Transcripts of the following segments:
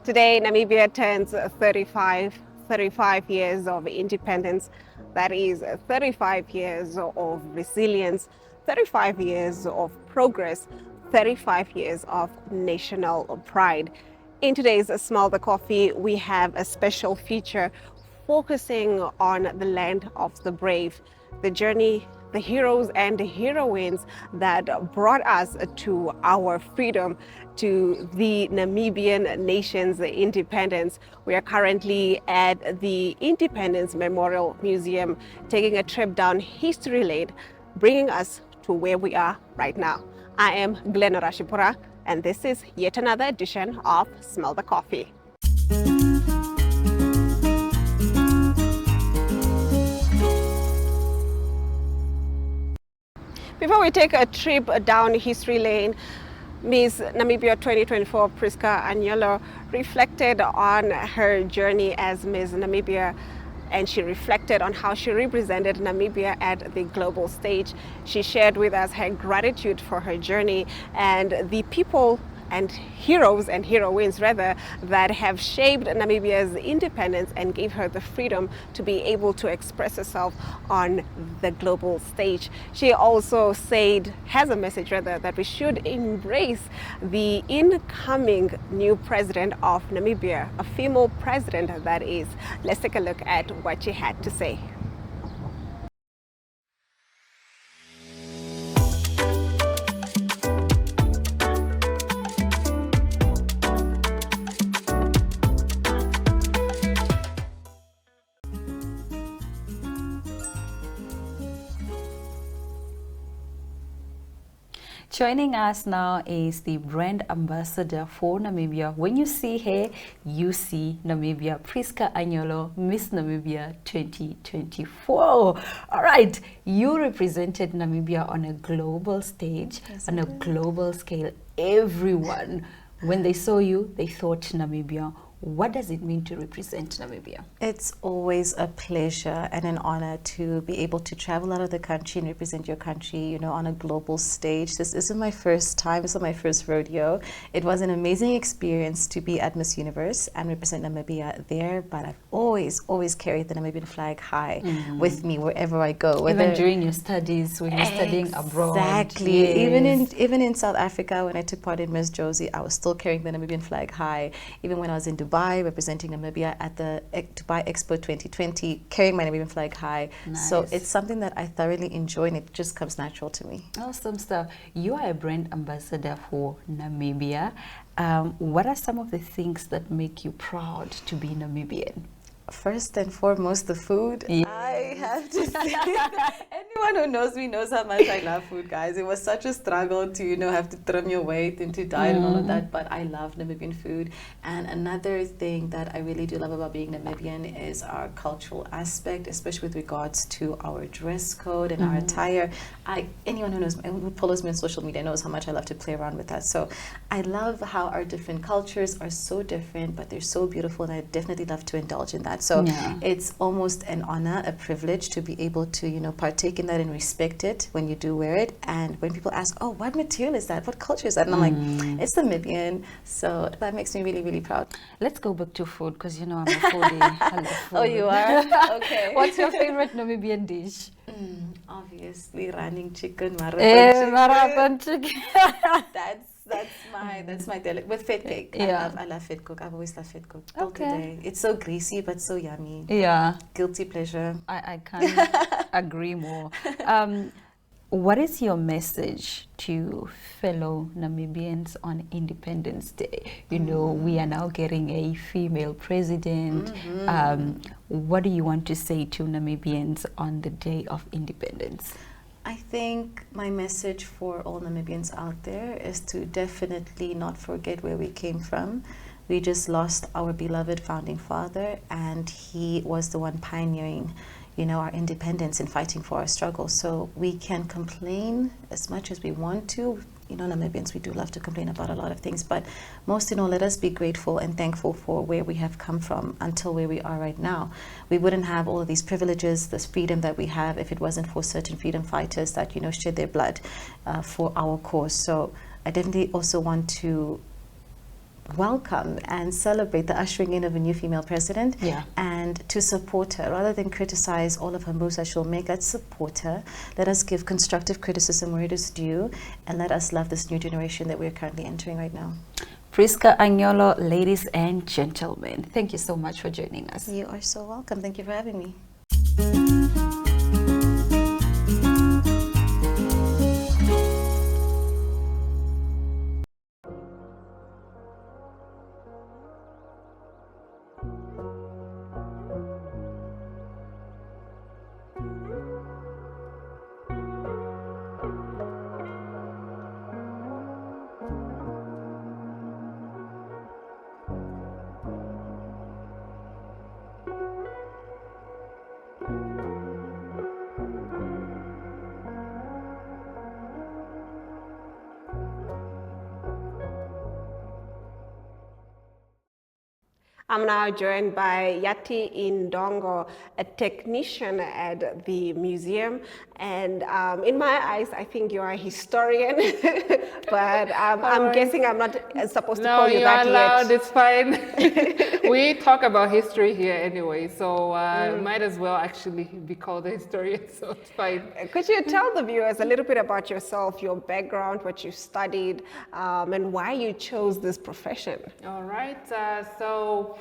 Today, Namibia turns 35 years of independence. That is 35 years of resilience, 35 years of progress, 35 years of national pride. In today's Smell the Coffee, we have a special feature focusing on the land of the brave, the journey, the heroes and the heroines that brought us to our freedom, to the Namibian nation's independence. We are currently at the Independence Memorial Museum, taking a trip down history lane, bringing us to where we are right now. I am Glenn Rashipura, and this is yet another edition of Smell the Coffee. Before we take a trip down history lane, Miss Namibia 2024 Priska Anyolo reflected on her journey as Miss Namibia, and she reflected on how she represented Namibia at the global stage. She shared with us her gratitude for her journey and the people and heroes and heroines rather that have shaped Namibia's independence and gave her the freedom to be able to express herself on the global stage. She also has a message rather that we should embrace the incoming new president of Namibia, a female president that is. Let's take a look at what she had to say. Joining us now is the brand ambassador for Namibia. When you see her, you see Namibia. Priska Anyolo, Miss Namibia 2024. All right, you represented Namibia on a global stage, yes, on a global scale. Everyone, when they saw you, they thought Namibia. What does it mean to represent Namibia? It's always a pleasure and an honor to be able to travel out of the country and represent your country, you know, on a global stage. This isn't my first time, this is my first rodeo. It was an amazing experience to be at Miss Universe and represent Namibia there, but I've always carried the Namibian flag high with me wherever I go. Even during your studies, when you're studying abroad. Exactly. Yes. Even in South Africa, when I took part in Miss Josie, I was still carrying the Namibian flag high. Even when I was in Dubai, representing Namibia at the Dubai Expo 2020, carrying my Namibian flag high. Nice. So it's something that I thoroughly enjoy, and it just comes natural to me. Awesome stuff. You are a brand ambassador for Namibia. What are some of the things that make you proud to be Namibian? First and foremost, the food. Yes. I have to say, anyone who knows me knows how much I love food, guys. It was such a struggle to, you know, have to trim your weight and to diet and all of that, but I love Namibian food. And another thing that I really do love about being Namibian is our cultural aspect, especially with regards to our dress code and our attire. Anyone who follows me on social media knows how much I love to play around with that. So I love how our different cultures are so different, but they're so beautiful, and I definitely love to indulge in that. So it's almost an honor, a privilege to be able to, you know, partake in that and respect it when you do wear it. And when people ask, oh, what material is that? What culture is that? And I'm like, it's Namibian. So that makes me really, really proud. Let's go back to food, because, you know, I'm a foodie. I love food. Oh, you are? Okay. What's your favorite Namibian dish? Obviously, running chicken, marathon chicken. That's my delicacy with fit cake. Yeah. I love fit cook. I've always loved fit cook. Okay. It's so greasy but so yummy. Yeah. Guilty pleasure. I can't agree more. What is your message to fellow Namibians on Independence Day? You know, we are now getting a female president. What do you want to say to Namibians on the day of independence? I think my message for all Namibians out there is to definitely not forget where we came from. We just lost our beloved founding father, and he was the one pioneering, you know, our independence and fighting for our struggle. So we can complain as much as we want to. You know, Namibians, we do love to complain about a lot of things, but most in all, let us be grateful and thankful for where we have come from until where we are right now. We wouldn't have all of these privileges, this freedom that we have, if it wasn't for certain freedom fighters that, you know, shed their blood for our cause. So I definitely also want to welcome and celebrate the ushering in of a new female president, Yeah. and to support her rather than criticize all of her moves that she'll make. Let's support her. Let us give constructive criticism where it is due, and let us love this new generation that we're currently entering right now. Priska Agnolo, ladies and gentlemen, thank you so much for joining us. You are so welcome. Thank you for having me. I'm now joined by Yati Indongo, a technician at the museum. And in my eyes, I think you're a historian, but I'm guessing I'm not supposed to call you that No, you're allowed, yet. it's fine. We talk about history here anyway, so might as well actually be called a historian, so it's fine. Could you tell the viewers a little bit about yourself, your background, what you studied, and why you chose this profession? All right, so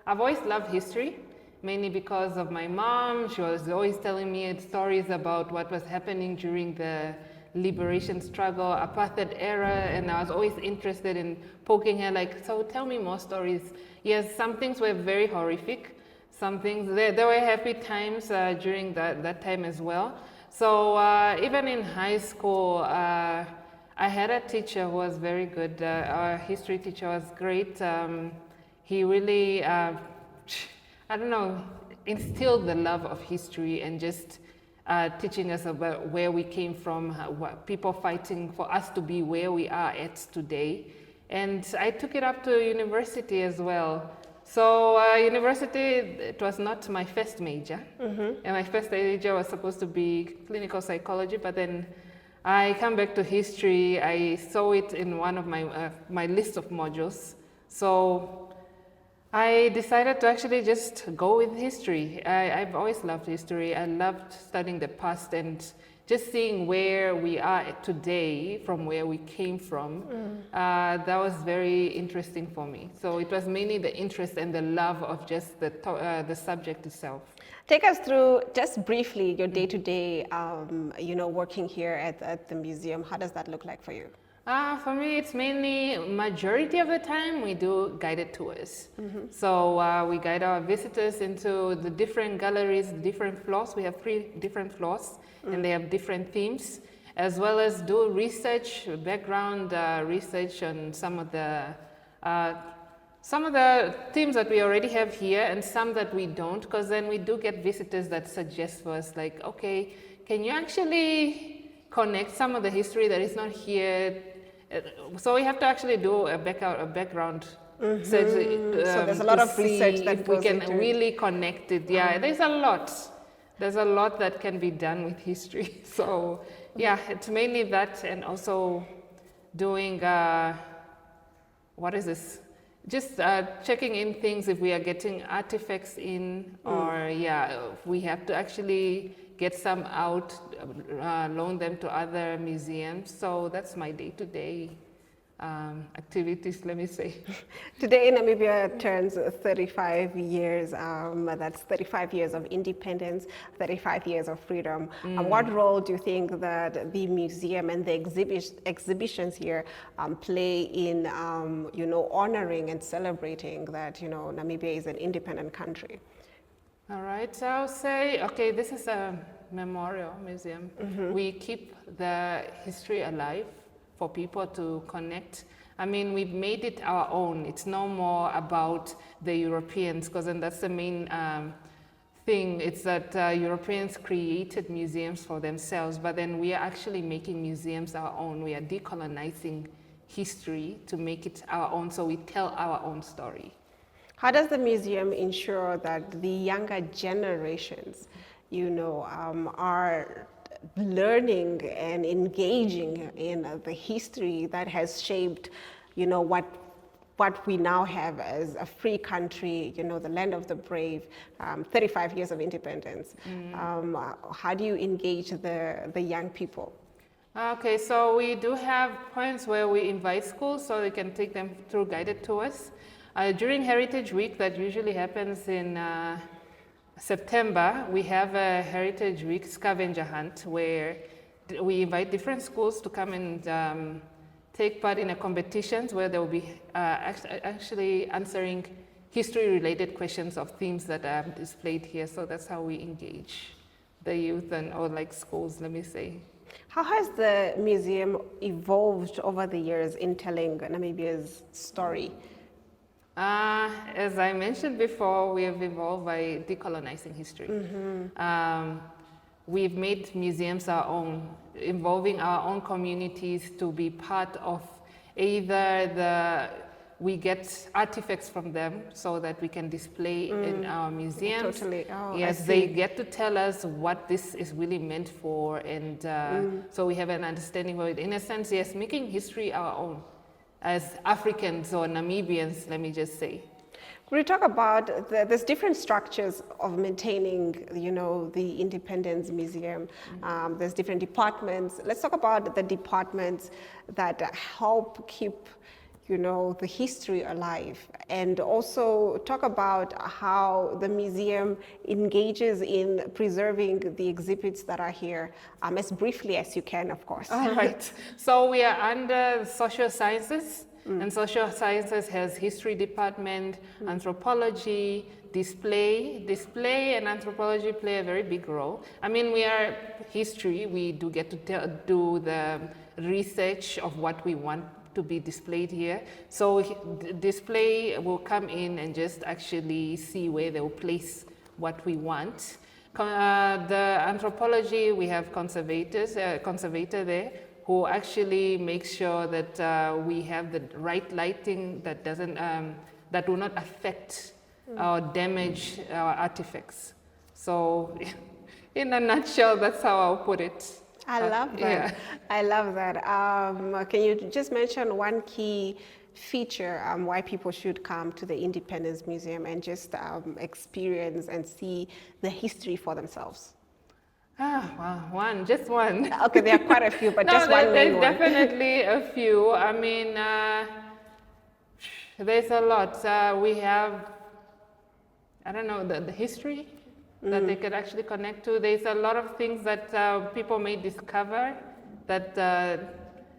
I've always loved history, mainly because of my mom. She was always telling me stories about what was happening during the liberation struggle, apartheid era, and I was always interested in poking her like, so tell me more stories. Yes, some things were very horrific. Some things, there were happy times during that time as well. So even in high school, I had a teacher who was very good. Our history teacher was great. He really, I don't know, instilled the love of history and just teaching us about where we came from, what people fighting for us to be where we are at today. And I took it up to university as well. So university, it was not my first major. And my first major was supposed to be clinical psychology, but then I come back to history. I saw it in one of my list of modules. So I decided to actually just go with history. I've always loved history. I loved studying the past and just seeing where we are today from where we came from. That was very interesting for me. So it was mainly the interest and the love of just the subject itself. Take us through, just briefly, your day-to-day, working here at the museum. How does that look like for you? For me, it's mainly, majority of the time, we do guided tours. So we guide our visitors into the different galleries, different floors. We have 3 different floors, and they have different themes, as well as do research, background research on some of the themes that we already have here and some that we don't, because then we do get visitors that suggest for us, like, okay, can you actually connect some of the history that is not here? So we have to actually do a background search. So there's a lot of research that if we goes can into really connect it. Yeah, there's a lot. There's a lot that can be done with history. So yeah, it's mainly that, and also doing, what is this? Just checking in things if we are getting artifacts in, or if we have to actually get some out, loan them to other museums. So that's my day-to-day activities, let me say. Today, Namibia turns 35 years. That's 35 years of independence, 35 years of freedom. What role do you think that the museum and the exhibitions here play in, honoring and celebrating that, Namibia is an independent country? All right, so I'll say, okay, this is a memorial museum. We keep the history alive for people to connect. I mean, we've made it our own. It's no more about the Europeans, because then that's the main thing. It's that Europeans created museums for themselves, but then we are actually making museums our own. We are decolonizing history to make it our own, so we tell our own story. How does the museum ensure that the younger generations, are learning and engaging in the history that has shaped, what what we now have as a free country, you know, the land of the brave, 35 years of independence. How do you engage the young people? Okay, so we do have points where we invite schools so they can take them through guided tours. During Heritage Week, that usually happens in September, we have a Heritage Week scavenger hunt where we invite different schools to come and take part in a competitions where they will be actually answering history-related questions of themes that are displayed here. So that's how we engage the youth or like schools, let me say. How has the museum evolved over the years in telling Namibia's story? As I mentioned before, we have evolved by decolonizing history. We've made museums our own, involving our own communities to be part of we get artifacts from them so that we can display in our museums. Totally. Oh, yes, they get to tell us what this is really meant for, and so we have an understanding of it. In a sense, yes, making history our own as Africans or Namibians, let me just say. We talk about there's different structures of maintaining, you know, the Independence Museum. There's different departments. Let's talk about the departments that help keep, you know, the history alive, and also talk about how the museum engages in preserving the exhibits that are here, as briefly as you can, of course. All right. So we are under social sciences, and social sciences has history department, anthropology, display and anthropology play a very big role. I mean, we are history. We do get to do the research of what we want to be displayed here. So display will come in and just actually see where they will place what we want. The anthropology, we have conservator there who actually makes sure that we have the right lighting that doesn't, that will not affect or damage our artifacts. So in a nutshell, that's how I'll put it. I love that. Yeah. I love that. Can you just mention one key feature why people should come to the Independence Museum and just experience and see the history for themselves? Well, just one. Okay, there are quite a few, but No, just one main there's one. definitely a few. I mean, there's a lot. We have, I don't know, the history that they could actually connect to. There's a lot of things that people may discover that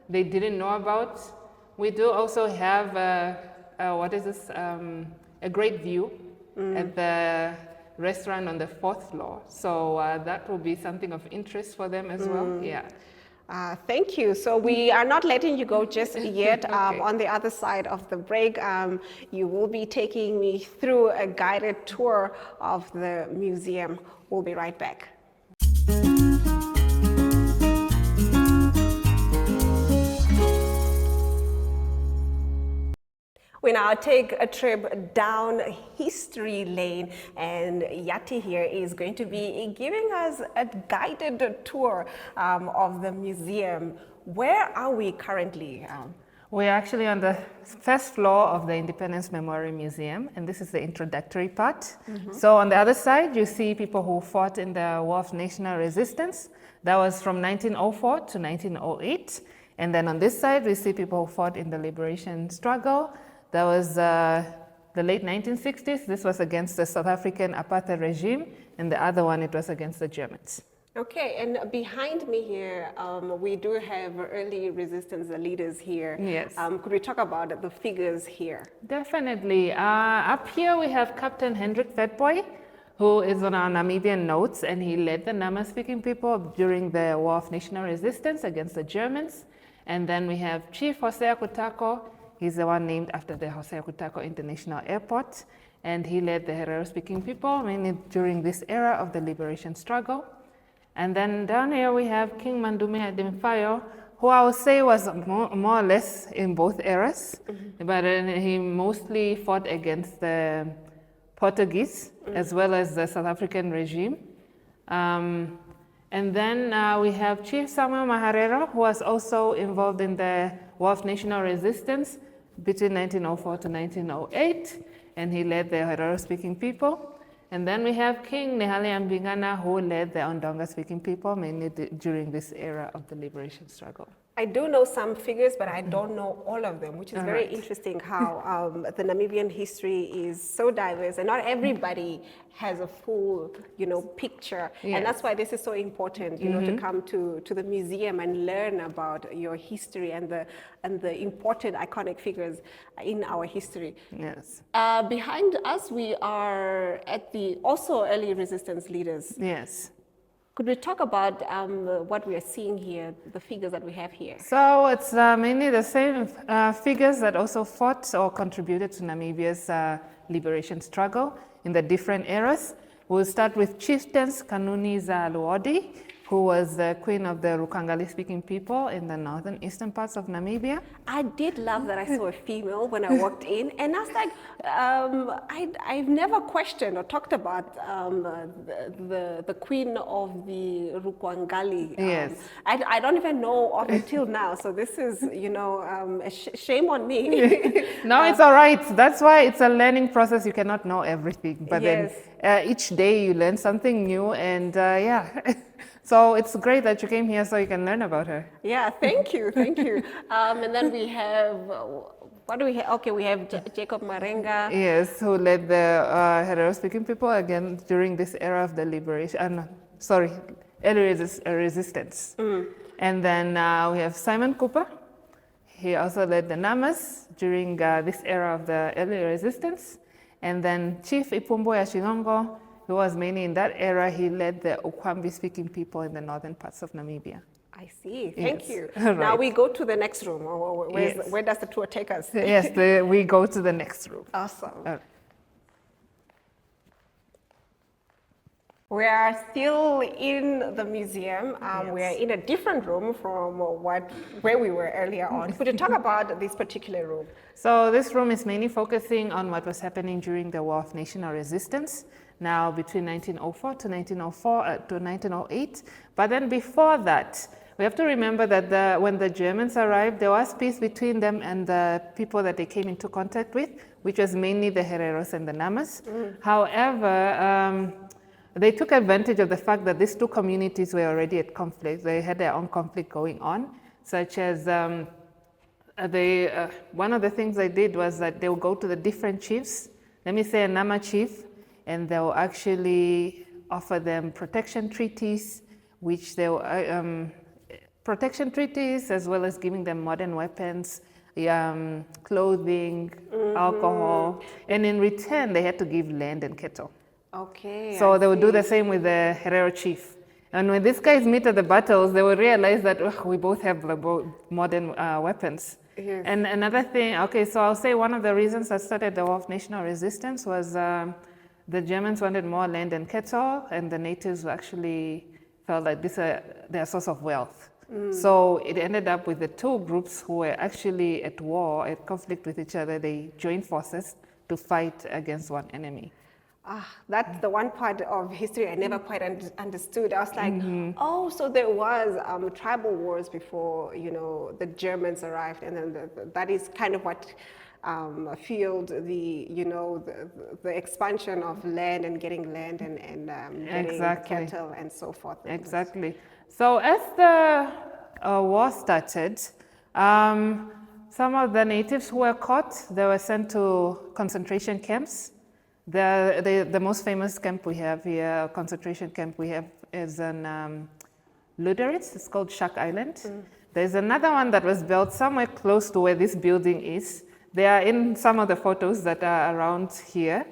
they didn't know about. We do also have, a great view at the restaurant on the 4th floor. So that will be something of interest for them as well. Yeah. Thank you. So we are not letting you go just yet. Okay. On the other side of the break, you will be taking me through a guided tour of the museum. We'll be right back. We now take a trip down history lane, and Yati here is going to be giving us a guided tour of the museum. Where are we currently? We're actually on the 1st floor of the Independence Memorial Museum, and this is the introductory part. So on the other side, you see people who fought in the War of National Resistance. That was from 1904 to 1908. And then on this side, we see people who fought in the liberation struggle. That was the late 1960s. This was against the South African apartheid regime, and the other one, it was against the Germans. Okay, and behind me here, we do have early resistance leaders here. Yes. Could we talk about the figures here? Definitely. Up here, we have Captain Hendrik Vetboy, who is on our Namibian notes, and he led the Nama-speaking people during the War of National Resistance against the Germans. And then we have Chief Hosea Kutako. He's the one named after the Hosea Kutako International Airport, and he led the Herero-speaking people mainly during this era of the liberation struggle. And then down here we have King Mandume Adimfayo, who I would say was more or less in both eras, but he mostly fought against the Portuguese as well as the South African regime. And then we have Chief Samuel Maharero, who was also involved in the War of National Resistance between 1904 to 1908, and he led the Herero-speaking people. And then we have King Nehale Mbingana, who led the Ondonga-speaking people, mainly during this era of the liberation struggle. I do know some figures, but I don't know all of them, which is very interesting how the Namibian history is so diverse and not everybody has a full, picture. Yes. And that's why this is so important, to come to the museum and learn about your history and the important iconic figures in our history. Yes. Behind us, we are at the also early resistance leaders. Yes. Could we talk about what we are seeing here, the figures that we have here? So it's mainly the same figures that also fought or contributed to Namibia's liberation struggle in the different eras. We'll start with chieftains Kanuni Luodi, who was the queen of the Rukangali-speaking people in the northern eastern parts of Namibia. I did love that I saw a female when I walked in, and I was like, I've never questioned or talked about the queen of the Rukangali. Yes. I don't even know of it till now, so this is, shame on me. No, it's all right. That's why it's a learning process. You cannot know everything, but Yes. then each day you learn something new, and yeah. So it's great that you came here so you can learn about her. Yeah, thank you. And then we have, what do we have? Okay, we have Jacob Marenga. Yes, who led the Herero-speaking people again during this era of the liberation, early resistance. And then we have Simon Cooper. He also led the Namas during this era of the early resistance. And then Chief Ipumbo Yashilongo, who was mainly in that era, he led the Okwambi-speaking people in the northern parts of Namibia. I see. Thank Yes. you. Right. Now we go to the next room. Yes. Where does the tour take us? Yes, we go to the next room. Awesome. We are still in the museum. We are in a different room from where we were earlier on. Could you talk about this particular room? So this room is mainly focusing on what was happening during the War of National Resistance, now between 1904 to 1908. But then before that, we have to remember that when the Germans arrived, there was peace between them and the people that they came into contact with, which was mainly the Hereros and the Namas. However, they took advantage of the fact that these two communities were already at conflict. They had their own conflict going on, such as one of the things they did was that they would go to the different chiefs, let me say a Nama chief, and they will actually offer them protection treaties, which they will, protection treaties as well as giving them modern weapons, clothing, alcohol, and in return they had to give land and cattle. Okay. So they would do the same with the Herero chief. And when these guys meet at the battles, they will realize that we both have modern weapons. Yes. And another thing, okay, so I'll say one of the reasons that started the War of National Resistance was the Germans wanted more land and cattle, and the natives actually felt like this is their source of wealth. So it ended up with the two groups who were actually at war, at conflict with each other. They joined forces to fight against one enemy. That's the one part of history I never quite understood. I was like, oh, so there was tribal wars before, the Germans arrived, and then that is kind of what fueled the expansion of land and getting land and getting cattle and so forth. Exactly. So as the war started, some of the natives who were caught, they were sent to concentration camps. The most famous camp we have here, concentration camp we have, is in Luderitz. It's called Shark Island. There's another one that was built somewhere close to where this building is. They are in some of the photos that are around here.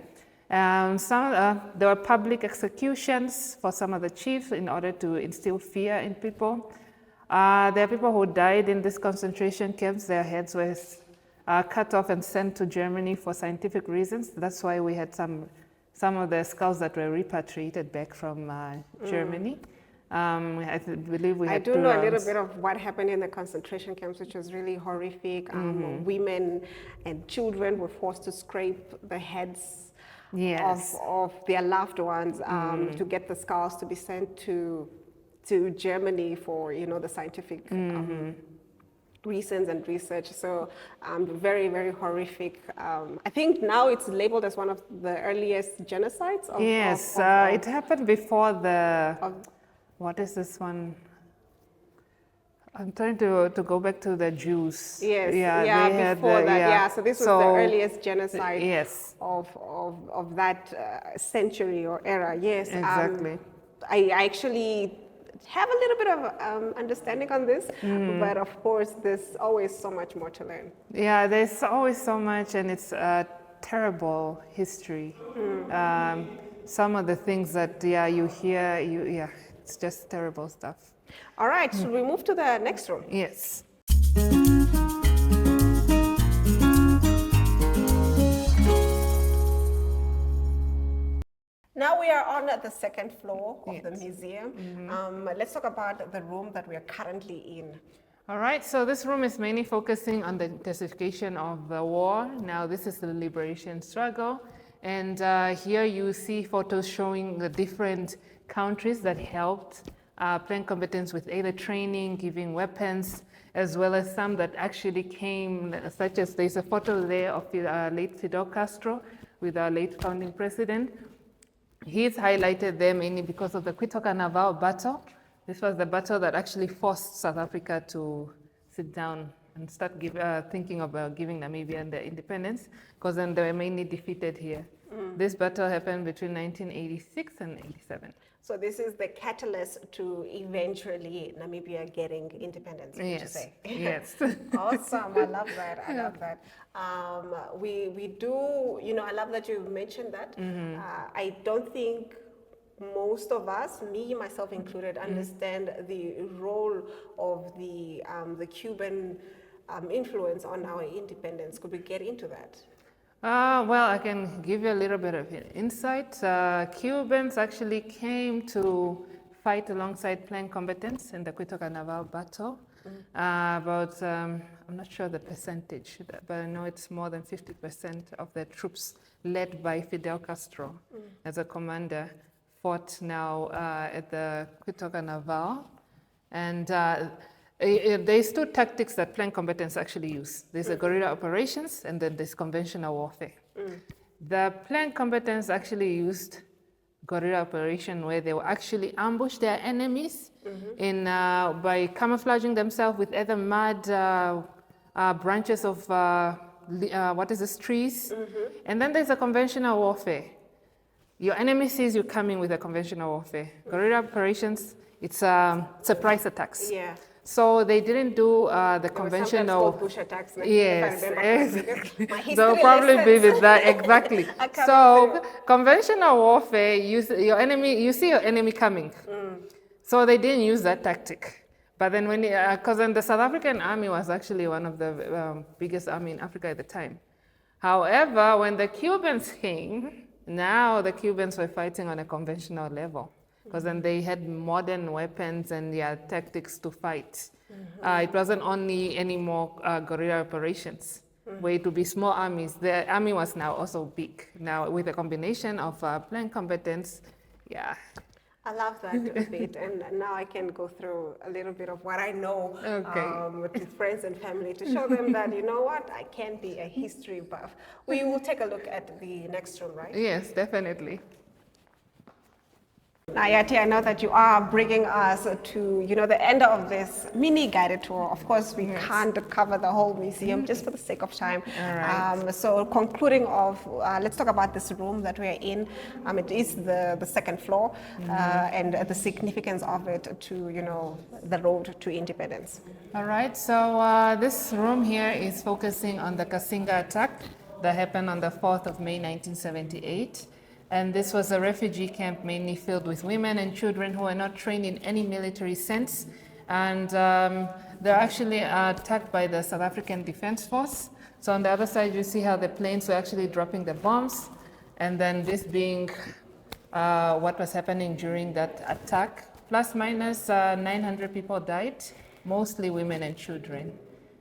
There were public executions for some of the chiefs in order to instill fear in people. There are people who died in these concentration camps. Their heads were cut off and sent to Germany for scientific reasons. That's why we had some of the skulls that were repatriated back from Germany. I believe we had I do know a little bit of what happened in the concentration camps, which was really horrific. Women and children were forced to scrape the heads of their loved ones to get the skulls to be sent to Germany for the scientific reasons and research. So very, very horrific. I think now it's labeled as one of the earliest genocides. Yes, it happened before what is this one? I'm trying to go back to the Jews. Yes, yeah, before that. So this was the earliest genocide yes. of that century or era. Yes, exactly. I actually have a little bit of understanding on this, but of course, there's always so much more to learn. Yeah, there's always so much, and it's a terrible history. Some of the things that you hear, it's just terrible stuff. All right, should we move to the next room? Yes. Now we are on the second floor of the museum. Let's talk about the room that we are currently in. All right, so this room is mainly focusing on the intensification of the war. Now this is the liberation struggle. And here you see photos showing the different countries that helped plan combatants with either training, giving weapons, as well as some that actually came, such as there's a photo there of late Fidel Castro with our late founding president. He's highlighted there mainly because of the Cuito-Carnaval battle. This was the battle that actually forced South Africa to sit down and start thinking about giving Namibia their independence, because then they were mainly defeated here. This battle happened between 1986 and 87. So this is the catalyst to eventually Namibia getting independence, would you say? Yes. Awesome. I love that. I love that. We do, I love that you mentioned that. I don't think most of us, me, myself included, understand the role of the Cuban influence on our independence. Could we get into that? Well, I can give you a little bit of insight. Cubans actually came to fight alongside plan combatants in the Cuito-Carnaval battle. I'm not sure the percentage, but I know it's more than 50% of the troops led by Fidel Castro as a commander fought now at the Cuito-Carnaval. And there's two tactics that plan combatants actually use. There's the guerrilla operations, and then there's conventional warfare. The plan combatants actually used guerrilla operation, where they will actually ambush their enemies by camouflaging themselves with either mud, branches of trees. And then there's a conventional warfare. Your enemy sees you coming with a conventional warfare. Guerrilla operations, it's surprise attacks. Yeah. So they didn't do the conventional. Bush attacks. Yes, exactly. They'll probably be with that exactly. So conventional warfare, you see your enemy coming. So they didn't use that tactic. But then because then the South African army was actually one of the biggest army in Africa at the time. However, when the Cubans came, now the Cubans were fighting on a conventional level, because then they had modern weapons and tactics to fight. It wasn't only any more guerrilla operations, where it would be small armies. The army was now also big. Now with a combination of plan combatants, I love that bit, and now I can go through a little bit of what I know to friends and family to show them that, you know what, I can be a history buff. We will take a look at the next room, right? Yes, definitely. Nayati, I know that you are bringing us to, the end of this mini guided tour. Of course, we can't cover the whole museum just for the sake of time. All right. So concluding off, let's talk about this room that we are in. It is the second floor and the significance of it to, the road to independence. All right, so this room here is focusing on the Kasinga attack that happened on the 4th of May, 1978. And this was a refugee camp mainly filled with women and children who were not trained in any military sense. And they're actually attacked by the South African Defense Force. So on the other side, you see how the planes were actually dropping the bombs. And then this being what was happening during that attack. Plus minus 900 people died, mostly women and children.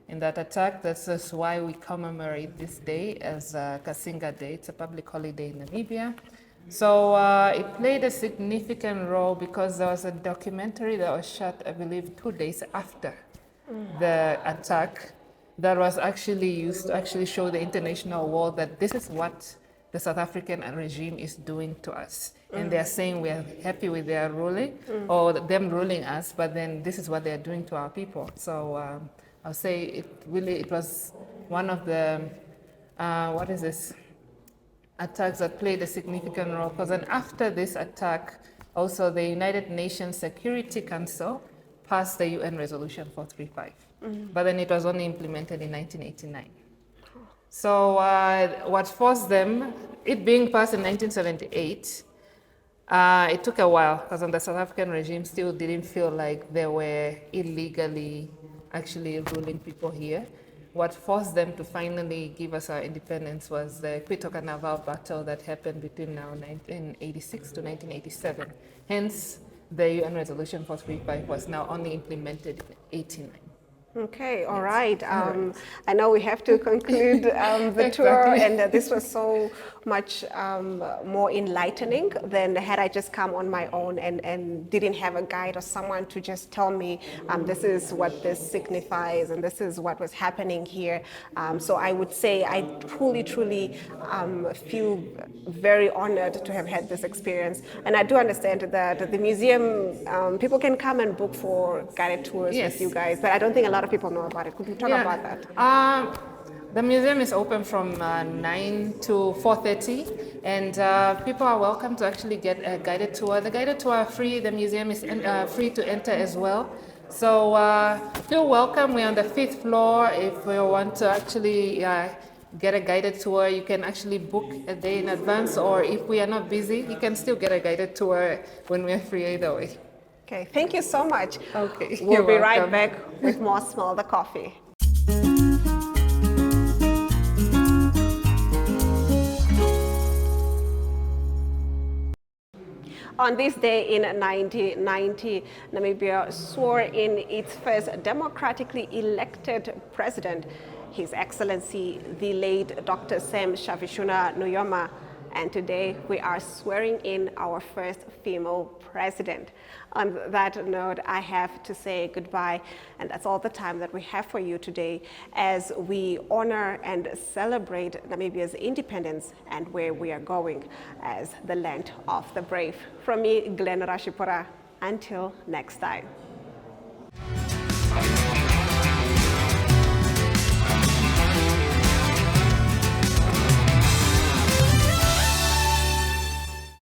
In that attack, that's why we commemorate this day as Kasinga Day. It's a public holiday in Namibia. So it played a significant role because there was a documentary that was shot, I believe, 2 days after the attack that was actually used to actually show the international world that this is what the South African regime is doing to us. And they're saying we are happy with their ruling or them ruling us, but then this is what they're doing to our people. So I'll say it was one of the, attacks that played a significant role. Because then after this attack, also the United Nations Security Council passed the UN Resolution 435. But then it was only implemented in 1989. So what forced them, it being passed in 1978, it took a while because the South African regime still didn't feel like they were illegally actually ruling people here. What forced them to finally give us our independence was the Quito Naval battle that happened between now 1986 to 1987. Hence, the UN Resolution 435 was now only implemented in 89. Okay, all right. I know we have to conclude the tour, and this was so much more enlightening than had I just come on my own and didn't have a guide or someone to just tell me this is what this signifies and this is what was happening here. So I would say I truly feel very honored to have had this experience. And I do understand that the museum, people can come and book for guided tours with you guys, but I don't think a lot of people know about it. Could you talk about that? The museum is open from 9 to 4:30, and people are welcome to actually get a guided tour. The guided tour are free. The museum is free to enter as well. So feel welcome. We're on the 5th floor. If you want to actually get a guided tour, you can actually book a day in advance, or if we are not busy, you can still get a guided tour when we're free either way. Okay, thank you so much. Okay, we'll be right back with more Smell the Coffee. On this day in 1990, Namibia swore in its first democratically elected president, His Excellency, the late Dr. Sam Shavishuna Nujoma. And today we are swearing in our first female president. On that note, I have to say goodbye, and that's all the time that we have for you today as we honor and celebrate Namibia's independence and where we are going as the land of the brave. From me, Glenn Rashipura, until next time.